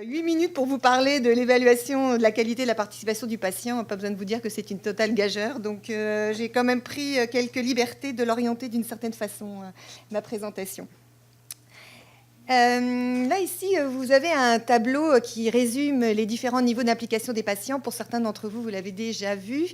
8 minutes pour vous parler de l'évaluation de la qualité de la participation du patient. Pas besoin de vous dire que c'est une totale gageure. Donc, j'ai quand même pris quelques libertés de l'orienter d'une certaine façon, ma présentation. Là, ici, vous avez un tableau qui résume les différents niveaux d'implication des patients. Pour certains d'entre vous, vous l'avez déjà vu.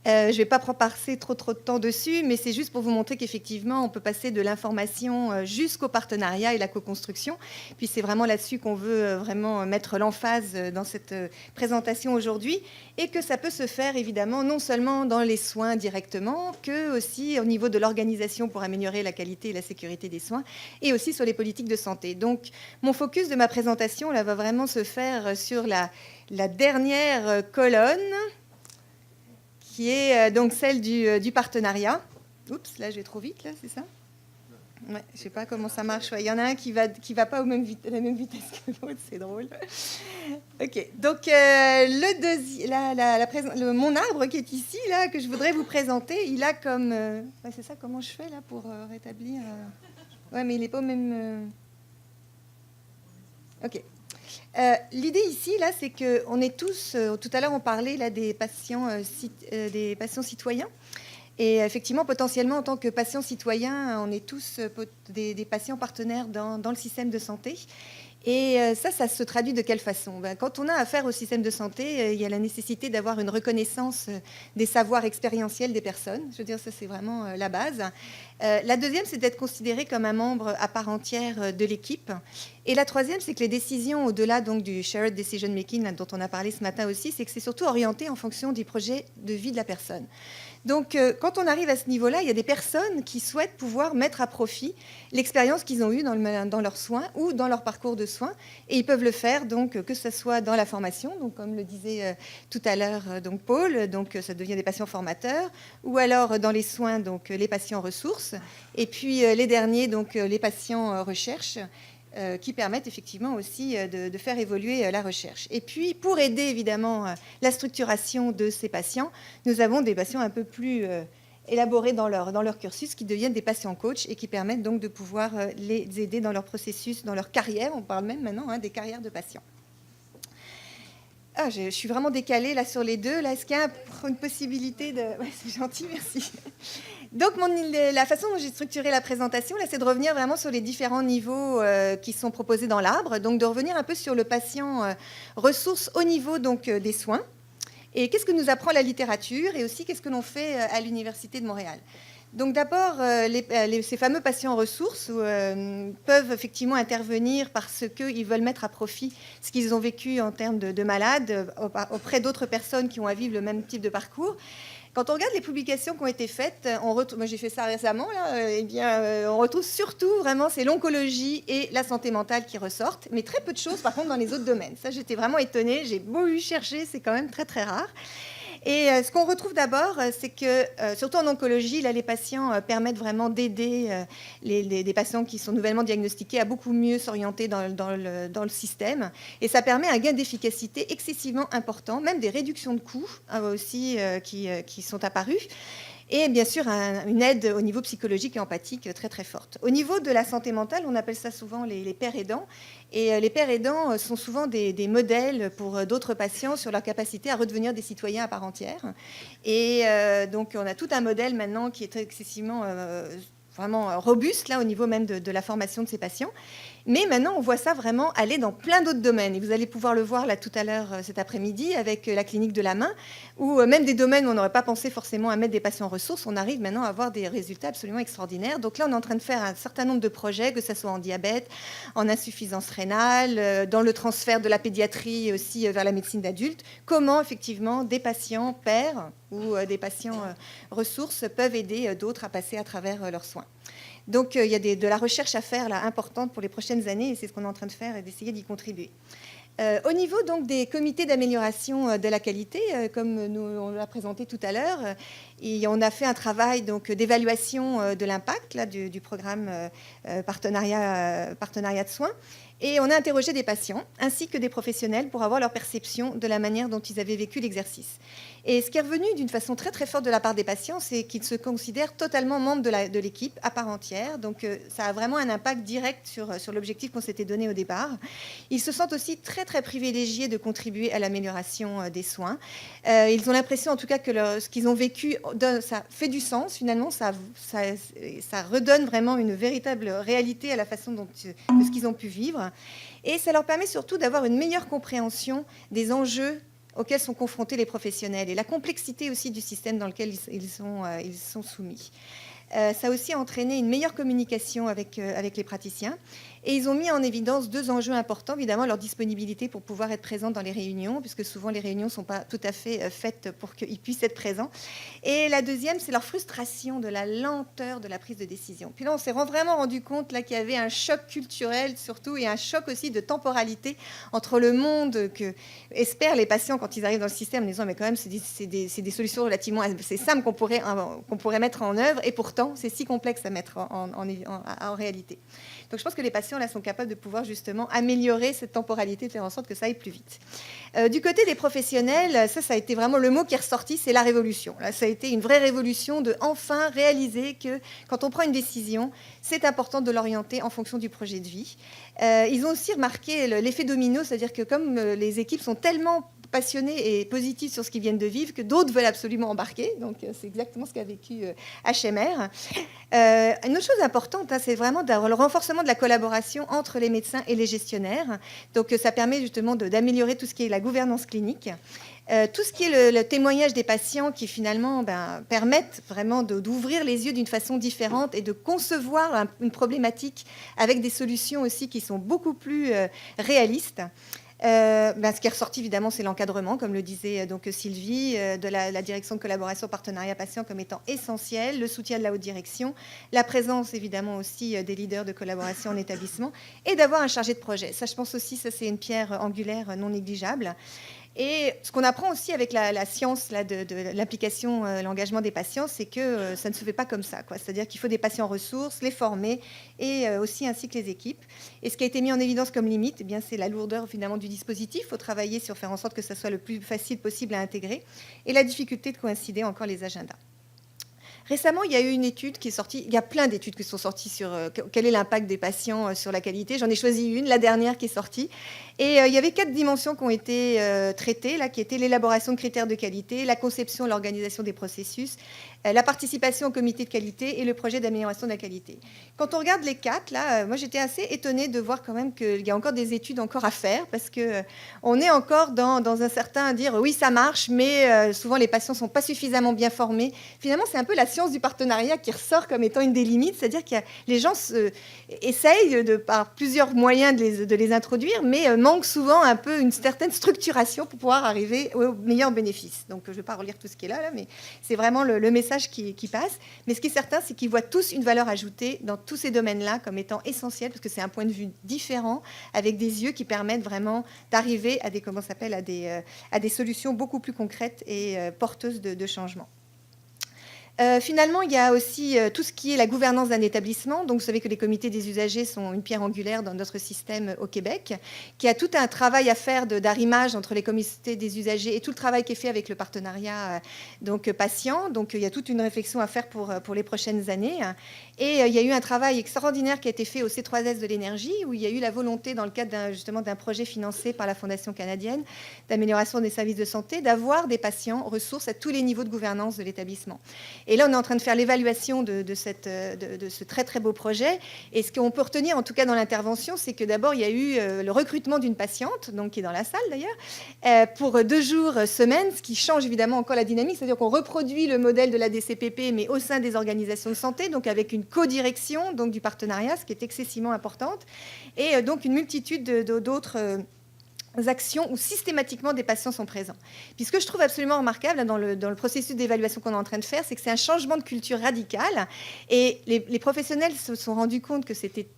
Je ne vais pas passer trop de temps dessus, mais c'est juste pour vous montrer qu'effectivement, on peut passer de l'information jusqu'au partenariat et la co-construction. Puis c'est vraiment là-dessus qu'on veut vraiment mettre l'emphase dans cette présentation aujourd'hui, et que ça peut se faire évidemment non seulement dans les soins directement, que aussi au niveau de l'organisation pour améliorer la qualité et la sécurité des soins, et aussi sur les politiques de santé. Donc, mon focus de ma présentation là, va vraiment se faire sur la dernière colonne, qui est donc celle du partenariat. Oups, là, je vais trop vite, là, c'est ça? Ouais, je ne sais pas comment ça marche. Il y en a un qui va pas la même vitesse que l'autre, c'est drôle. OK, donc mon arbre qui est ici, là, que je voudrais vous présenter, il a comme... ouais, c'est ça, comment je fais, là, pour rétablir... Ouais, mais il n'est pas au même... OK. L'idée ici, là, c'est qu'on est tous, tout à l'heure on parlait là, des patients citoyens, et effectivement, potentiellement, en tant que patients citoyens, on est tous des patients partenaires dans le système de santé. Et ça se traduit de quelle façon? Quand on a affaire au système de santé, il y a la nécessité d'avoir une reconnaissance des savoirs expérientiels des personnes. Je veux dire, ça, c'est vraiment la base. La deuxième, c'est d'être considéré comme un membre à part entière de l'équipe. Et la troisième, c'est que les décisions, au-delà donc du shared decision making là, dont on a parlé ce matin aussi, c'est que c'est surtout orienté en fonction du projet de vie de la personne. Donc, quand on arrive à ce niveau-là, il y a des personnes qui souhaitent pouvoir mettre à profit l'expérience qu'ils ont eue dans leurs soins ou dans leur parcours de soins. Et ils peuvent le faire, donc, que ce soit dans la formation, donc, comme le disait tout à l'heure donc Paul, donc, ça devient des patients formateurs, ou alors dans les soins, donc, les patients ressources, et puis les derniers, donc, les patients recherche, qui permettent effectivement aussi de faire évoluer la recherche. Et puis, pour aider évidemment la structuration de ces patients, nous avons des patients un peu plus élaborés dans leur cursus qui deviennent des patients coachs et qui permettent donc de pouvoir les aider dans leur processus, dans leur carrière. On parle même maintenant des carrières de patients. Ah, je suis vraiment décalée là sur les deux. Là, est-ce qu'il y a une possibilité de... Ouais, c'est gentil, merci. Donc, la façon dont j'ai structuré la présentation, là, c'est de revenir vraiment sur les différents niveaux qui sont proposés dans l'arbre. Donc, de revenir un peu sur le patient ressource au niveau donc, des soins. Et qu'est-ce que nous apprend la littérature? Et aussi, qu'est-ce que l'on fait à l'Université de Montréal? Donc d'abord, ces fameux patients ressources peuvent effectivement intervenir parce qu'ils veulent mettre à profit ce qu'ils ont vécu en termes de malades auprès d'autres personnes qui ont à vivre le même type de parcours. Quand on regarde les publications qui ont été faites, moi j'ai fait ça récemment, là, on retrouve surtout vraiment c'est l'oncologie et la santé mentale qui ressortent, mais très peu de choses par contre dans les autres domaines. Ça, j'étais vraiment étonnée, j'ai beau chercher, c'est quand même très très rare. Et ce qu'on retrouve d'abord, c'est que, surtout en oncologie, là, les patients permettent vraiment d'aider des patients qui sont nouvellement diagnostiqués à beaucoup mieux s'orienter dans le système. Et ça permet un gain d'efficacité excessivement important, même des réductions de coûts aussi qui sont apparues. Et bien sûr, une aide au niveau psychologique et empathique très, très forte. Au niveau de la santé mentale, on appelle ça souvent les pères aidants. Et les pères aidants sont souvent des modèles pour d'autres patients sur leur capacité à redevenir des citoyens à part entière. Et donc, on a tout un modèle maintenant qui est excessivement vraiment robuste, là, au niveau même de la formation de ces patients. Mais maintenant, on voit ça vraiment aller dans plein d'autres domaines. Et vous allez pouvoir le voir là tout à l'heure cet après-midi avec la clinique de la main, où même des domaines où on n'aurait pas pensé forcément à mettre des patients ressources, on arrive maintenant à avoir des résultats absolument extraordinaires. Donc là, on est en train de faire un certain nombre de projets, que ce soit en diabète, en insuffisance rénale, dans le transfert de la pédiatrie aussi vers la médecine d'adulte. Comment, effectivement, des patients pairs ou des patients ressources peuvent aider d'autres à passer à travers leurs soins. Donc, il y a de la recherche à faire là, importante pour les prochaines années, et c'est ce qu'on est en train de faire et d'essayer d'y contribuer. Au niveau donc, des comités d'amélioration de la qualité, comme on l'a présenté tout à l'heure, on a fait un travail d'évaluation de l'impact du programme partenariat de soins. Et on a interrogé des patients ainsi que des professionnels pour avoir leur perception de la manière dont ils avaient vécu l'exercice. Et ce qui est revenu d'une façon très très forte de la part des patients, c'est qu'ils se considèrent totalement membres de l'équipe à part entière. Donc ça a vraiment un impact direct sur l'objectif qu'on s'était donné au départ. Ils se sentent aussi très très privilégiés de contribuer à l'amélioration des soins. Ils ont l'impression en tout cas que ce qu'ils ont vécu, ça fait du sens finalement, ça redonne vraiment une véritable réalité à la façon de ce qu'ils ont pu vivre. Et ça leur permet surtout d'avoir une meilleure compréhension des enjeux auxquels sont confrontés les professionnels et la complexité aussi du système dans lequel ils sont soumis. Ça a aussi entraîné une meilleure communication avec les praticiens. Et ils ont mis en évidence 2 enjeux importants, évidemment, leur disponibilité pour pouvoir être présents dans les réunions, puisque souvent les réunions ne sont pas tout à fait faites pour qu'ils puissent être présents. Et la deuxième, c'est leur frustration de la lenteur de la prise de décision. Puis là, on s'est vraiment rendu compte là, qu'il y avait un choc culturel surtout, et un choc aussi de temporalité entre le monde que espèrent les patients quand ils arrivent dans le système, en disant mais quand même, c'est des solutions relativement assez simples qu'on pourrait mettre en œuvre, et pourtant, c'est si complexe à mettre en réalité. Donc je pense que les patients là, sont capables de pouvoir justement améliorer cette temporalité, de faire en sorte que ça aille plus vite. Du côté des professionnels, ça a été vraiment le mot qui est ressorti, c'est la révolution. Là, ça a été une vraie révolution de enfin réaliser que quand on prend une décision, c'est important de l'orienter en fonction du projet de vie. Ils ont aussi remarqué l'effet domino, c'est-à-dire que comme les équipes sont tellement passionnés et positifs sur ce qu'ils viennent de vivre, que d'autres veulent absolument embarquer. Donc, c'est exactement ce qu'a vécu HMR. Une autre chose importante, c'est vraiment le renforcement de la collaboration entre les médecins et les gestionnaires. Donc, ça permet justement d'améliorer tout ce qui est la gouvernance clinique. Tout ce qui est le témoignage des patients qui finalement permettent vraiment d'ouvrir les yeux d'une façon différente et de concevoir une problématique avec des solutions aussi qui sont beaucoup plus réalistes. Ce qui est ressorti évidemment, c'est l'encadrement, comme le disait donc Sylvie, de la direction de collaboration partenariat patient comme étant essentiel, le soutien de la haute direction, la présence évidemment aussi des leaders de collaboration en établissement, et d'avoir un chargé de projet. Ça, je pense aussi, ça c'est une pierre angulaire non négligeable. Et ce qu'on apprend aussi avec la science là, de l'implication, l'engagement des patients, c'est que ça ne se fait pas comme ça, quoi. C'est-à-dire qu'il faut des patients ressources, les former, et aussi ainsi que les équipes. Et ce qui a été mis en évidence comme limite, c'est la lourdeur finalement du dispositif. Il faut travailler sur faire en sorte que ça soit le plus facile possible à intégrer, et la difficulté de coïncider encore les agendas. Récemment, il y a eu une étude qui est sortie. Il y a plein d'études qui sont sorties sur quel est l'impact des patients sur la qualité. J'en ai choisi une, la dernière qui est sortie. Et il y avait 4 dimensions qui ont été traitées, là, qui étaient l'élaboration de critères de qualité, la conception et l'organisation des processus, la participation au comité de qualité et le projet d'amélioration de la qualité. Quand on regarde les 4, là, moi j'étais assez étonnée de voir quand même qu'il y a encore des études encore à faire, parce qu'on est encore dans un certain dire oui ça marche, mais souvent les patients ne sont pas suffisamment bien formés. Finalement, c'est un peu la science du partenariat qui ressort comme étant une des limites, c'est-à-dire que les gens essayent par plusieurs moyens de les introduire, mais manque souvent un peu une certaine structuration pour pouvoir arriver au meilleur bénéfice. Donc je ne vais pas relire tout ce qui est là mais c'est vraiment le message qui passe. Mais ce qui est certain, c'est qu'ils voient tous une valeur ajoutée dans tous ces domaines-là comme étant essentiel, parce que c'est un point de vue différent, avec des yeux qui permettent vraiment d'arriver à des solutions beaucoup plus concrètes et porteuses de changement. Finalement, il y a aussi tout ce qui est la gouvernance d'un établissement. Donc, vous savez que les comités des usagers sont une pierre angulaire dans notre système au Québec, qui a tout un travail à faire d'arrimage entre les comités des usagers et tout le travail qui est fait avec le partenariat patient. Donc, il y a toute une réflexion à faire pour les prochaines années. Et il y a eu un travail extraordinaire qui a été fait au C3S de l'énergie, où il y a eu la volonté, dans le cadre justement d'un projet financé par la Fondation canadienne d'amélioration des services de santé, d'avoir des patients ressources à tous les niveaux de gouvernance de l'établissement. Et là, on est en train de faire l'évaluation de ce très, très beau projet. Et ce qu'on peut retenir, en tout cas dans l'intervention, c'est que d'abord, il y a eu le recrutement d'une patiente, donc qui est dans la salle d'ailleurs, pour 2 jours semaine, ce qui change évidemment encore la dynamique. C'est-à-dire qu'on reproduit le modèle de la DCPP, mais au sein des organisations de santé, donc avec une co-direction donc du partenariat, ce qui est excessivement importante, et donc une multitude d'autres actions où systématiquement des patients sont présents. Puis ce que je trouve absolument remarquable dans le processus d'évaluation qu'on est en train de faire, c'est que c'est un changement de culture radical, et les professionnels se sont rendus compte que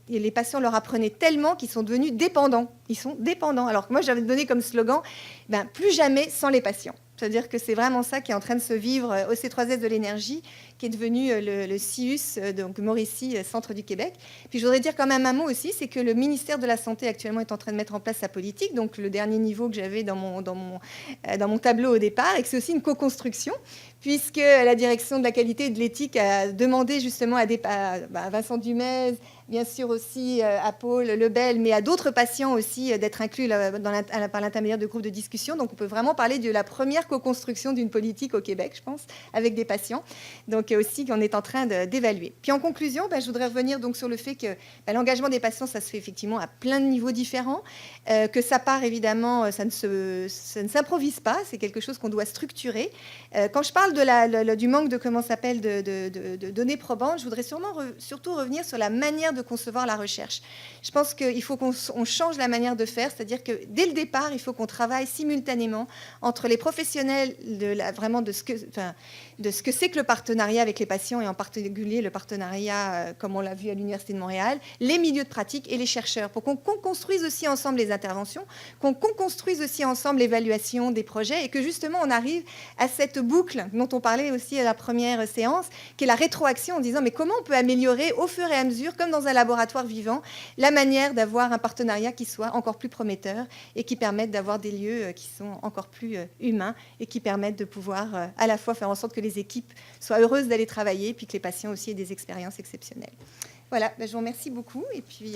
les patients leur apprenaient tellement qu'ils sont devenus dépendants. Ils sont dépendants. Alors que moi, j'avais donné comme slogan, plus jamais sans les patients. C'est-à-dire que c'est vraiment ça qui est en train de se vivre au C3S de l'énergie, qui est devenu le CIUS, donc Mauricie, centre du Québec. Puis je voudrais dire quand même un mot aussi, c'est que le ministère de la Santé actuellement est en train de mettre en place sa politique, donc le dernier niveau que j'avais dans mon tableau au départ, et que c'est aussi une co-construction, puisque la direction de la qualité et de l'éthique a demandé justement à Vincent Dumez, bien sûr aussi à Paul Lebel, mais à d'autres patients aussi d'être inclus par l'intermédiaire de groupes de discussion. Donc on peut vraiment parler de la première co-construction d'une politique au Québec, je pense, avec des patients. Donc aussi qu'on est en train d'évaluer. Puis en conclusion, je voudrais revenir donc sur le fait que l'engagement des patients, ça se fait effectivement à plein de niveaux différents, que ça part évidemment, ça ne s'improvise pas, c'est quelque chose qu'on doit structurer. Quand je parle du manque de données probantes, je voudrais surtout revenir sur la manière de concevoir la recherche. Je pense qu'il faut qu'on change la manière de faire, c'est-à-dire que dès le départ, il faut qu'on travaille simultanément entre les professionnels de ce que c'est que le partenariat avec les patients, et en particulier le partenariat, comme on l'a vu à l'Université de Montréal, les milieux de pratique et les chercheurs, pour qu'on construise aussi ensemble les interventions, qu'on construise aussi ensemble l'évaluation des projets, et que justement on arrive à cette boucle dont on parlait aussi à la première séance, qui est la rétroaction, en disant mais comment on peut améliorer au fur et à mesure, comme dans un laboratoire vivant, la manière d'avoir un partenariat qui soit encore plus prometteur et qui permette d'avoir des lieux qui sont encore plus humains et qui permettent de pouvoir à la fois faire en sorte que les équipes soient heureuses d'aller travailler, puis que les patients aussi aient des expériences exceptionnelles. Voilà, je vous remercie beaucoup. Et puis,